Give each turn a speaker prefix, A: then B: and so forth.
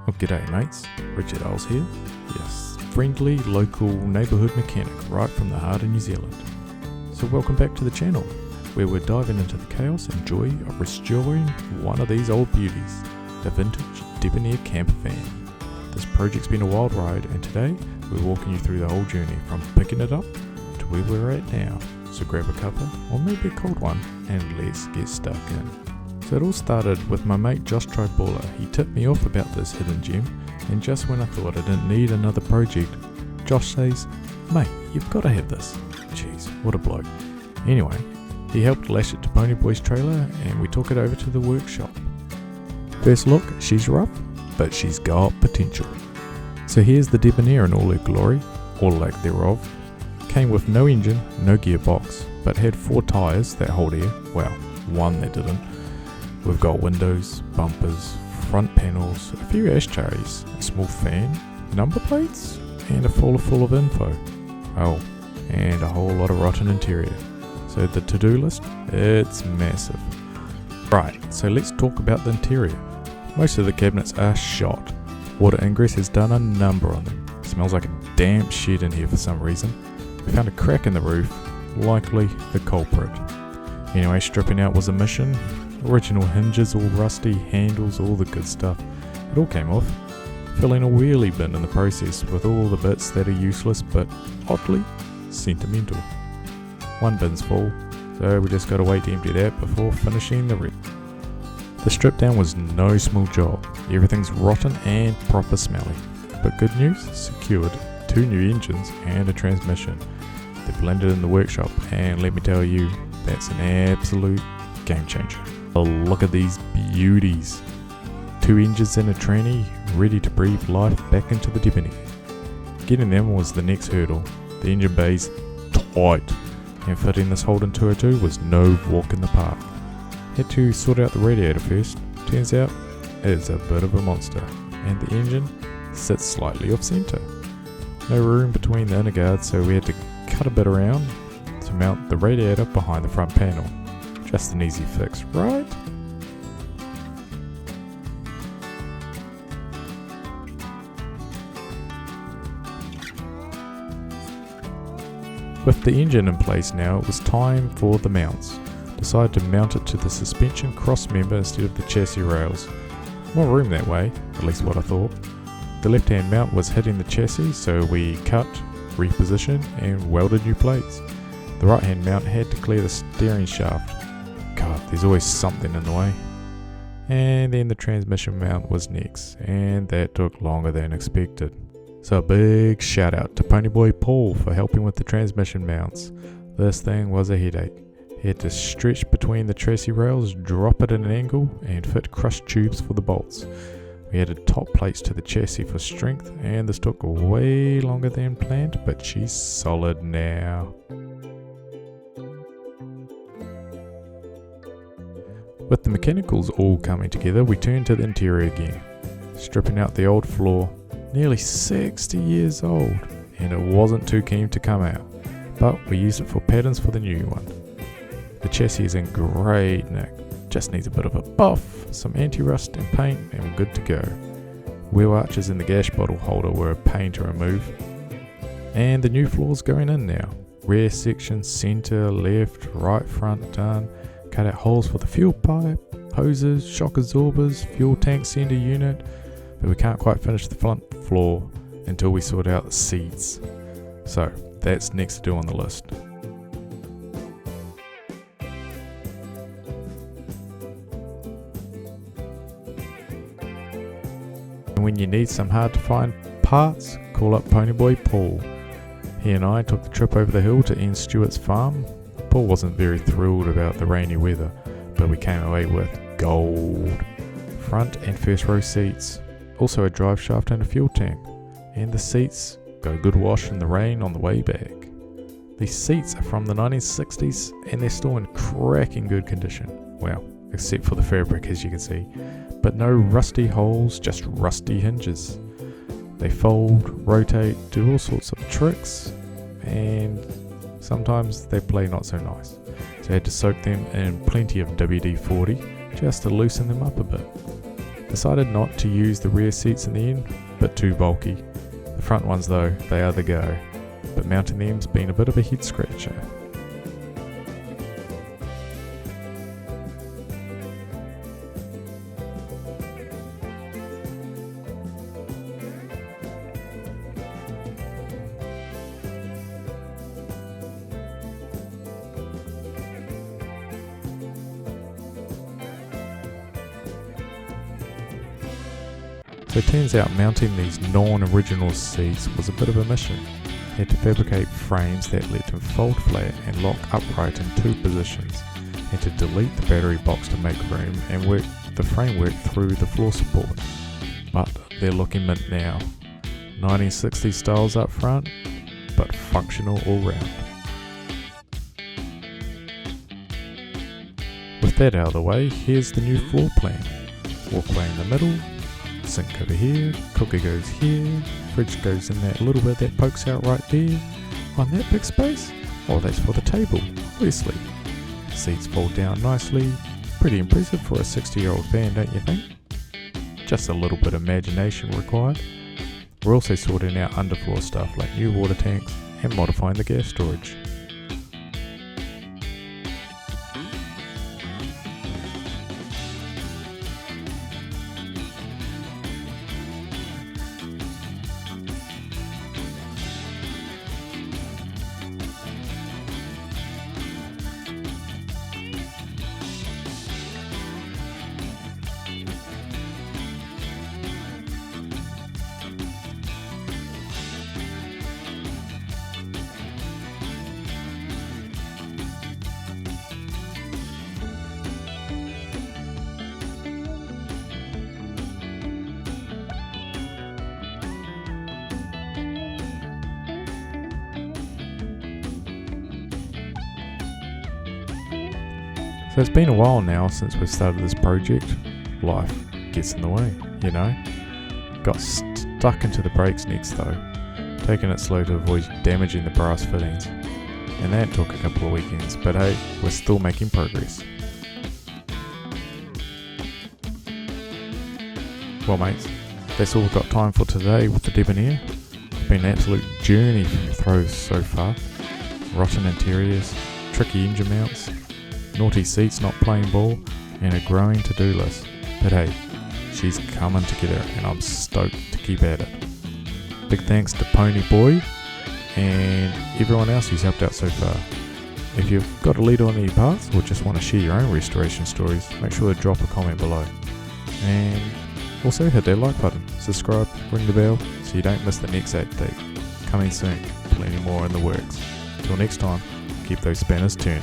A: Well, g'day mates, Richard Eyles here. Yes, friendly local neighbourhood mechanic right from the heart of New Zealand. So welcome back to the channel, where we're diving into the chaos and joy of restoring one of these old beauties, the vintage Debonair Camper van. This project's been a wild ride, and today we're walking you through the whole journey from picking it up to where we're at now. So grab a cuppa, or maybe a cold one, and let's get stuck in. So it all started with my mate Josh Tribula. He tipped me off about this hidden gem, and just when I thought I didn't need another project, Josh says, "Mate, you've got to have this." Jeez, what a bloke. Anyway, he helped lash it to Ponyboy's trailer, and we took it over to the workshop. First look, she's rough, but she's got potential. So here's the Debonair in all her glory, or lack thereof. Came with no engine, no gearbox, but had 4 tyres that hold air, well, one that didn't. We've got windows, bumpers, front panels, a few ashtrays, a small fan, number plates, and a folder full of info. Oh, and a whole lot of rotten interior. So the to-do list, it's massive. Right, so let's talk about the interior. Most of the cabinets are shot. Water ingress has done a number on them. Smells like a damp shed in here for some reason. We found a crack in the roof, likely the culprit. Anyway, stripping out was a mission. Original hinges all rusty, handles, all the good stuff. It all came off. Filling a wheelie bin in the process with all the bits that are useless but oddly sentimental. One bin's full, so we just gotta wait to empty that before finishing the rest. The strip down was no small job. Everything's rotten and proper smelly. But good news, secured 2 new engines and a transmission. They're blended in the workshop, and let me tell you, that's an absolute game changer. Oh, look at these beauties. 2 engines and a tranny, ready to breathe life back into the Debonair. Getting them was the next hurdle. The engine bay's tight, and fitting this Holden 202 was no walk in the park. Had to sort out the radiator first. Turns out it's a bit of a monster, and the engine sits slightly off centre. No room between the inner guards, so we had to cut a bit around to mount the radiator behind the front panel. Just an easy fix, right? With the engine in place now, it was time for the mounts. Decided to mount it to the suspension cross member instead of the chassis rails. More room that way, at least what I thought. The left hand mount was hitting the chassis, so we cut, repositioned and welded new plates. The right hand mount had to clear the steering shaft. God, there's always something in the way. And then the transmission mount was next, and that took longer than expected. So a big shout out to Ponyboy Paul for helping with the transmission mounts. This thing was a headache. He had to stretch between the chassis rails, drop it at an angle, and fit crushed tubes for the bolts. We added top plates to the chassis for strength, and this took way longer than planned, but she's solid now. With the mechanicals all coming together, we turned to the interior again. Stripping out the old floor, nearly 60 years old, and it wasn't too keen to come out, but we used it for patterns for the new one. The chassis is in great nick, just needs a bit of a buff, some anti-rust and paint, and we're good to go. Wheel arches in the gas bottle holder were a pain to remove. And the new floor's going in now. Rear section, centre, left, right, front done. Cut out holes for the fuel pipe, hoses, shock absorbers, fuel tank sender unit, but we can't quite finish the front floor until we sort out the seats. So that's next to do on the list. And when you need some hard to find parts, call up Ponyboy Paul. He and I took the trip over the hill to Ian Stewart's farm. Paul wasn't very thrilled about the rainy weather, but we came away with gold. Front and first row seats, also a drive shaft and a fuel tank, and the seats got a good wash in the rain on the way back. These seats are from the 1960s and they're still in cracking good condition, well, except for the fabric as you can see, but no rusty holes, just rusty hinges. They fold, rotate, do all sorts of tricks, and sometimes they play not so nice, so I had to soak them in plenty of WD-40 just to loosen them up a bit. Decided not to use the rear seats in the end, bit too bulky. The front ones though, they are the go, but mounting them's been a bit of a head scratcher. So it turns out mounting these non-original seats was a bit of a mission. Had to fabricate frames that let them fold flat and lock upright in 2 positions. Had to delete the battery box to make room and work the framework through the floor support. But they're looking mint now. 1960s styles up front, but functional all round. With that out of the way, here's the new floor plan. Walkway in the middle, sink over here, cooker goes here, fridge goes in that little bit that pokes out right there. On that big space? Oh, that's for the table, obviously. Seats fold down nicely. Pretty impressive for a 60-year-old van, don't you think? Just a little bit of imagination required. We're also sorting out underfloor stuff like new water tanks and modifying the gas storage. So it's been a while now since we've started this project. Life gets in the way, you know. Got stuck into the brakes next though, taking it slow to avoid damaging the brass fittings. And that took a couple of weekends, but hey, we're still making progress. Well mates, that's all we've got time for today with the Debonair. It's been an absolute journey from throws so far. Rotten interiors, tricky engine mounts, naughty seats not playing ball, and a growing to-do list. But hey, she's coming together and I'm stoked to keep at it. Big thanks to Pony Boy and everyone else who's helped out so far. If you've got a lead on any parts or just want to share your own restoration stories, make sure to drop a comment below. And also hit that like button, subscribe, ring the bell so you don't miss the next update. Coming soon, plenty more in the works. Till next time, keep those spanners turning.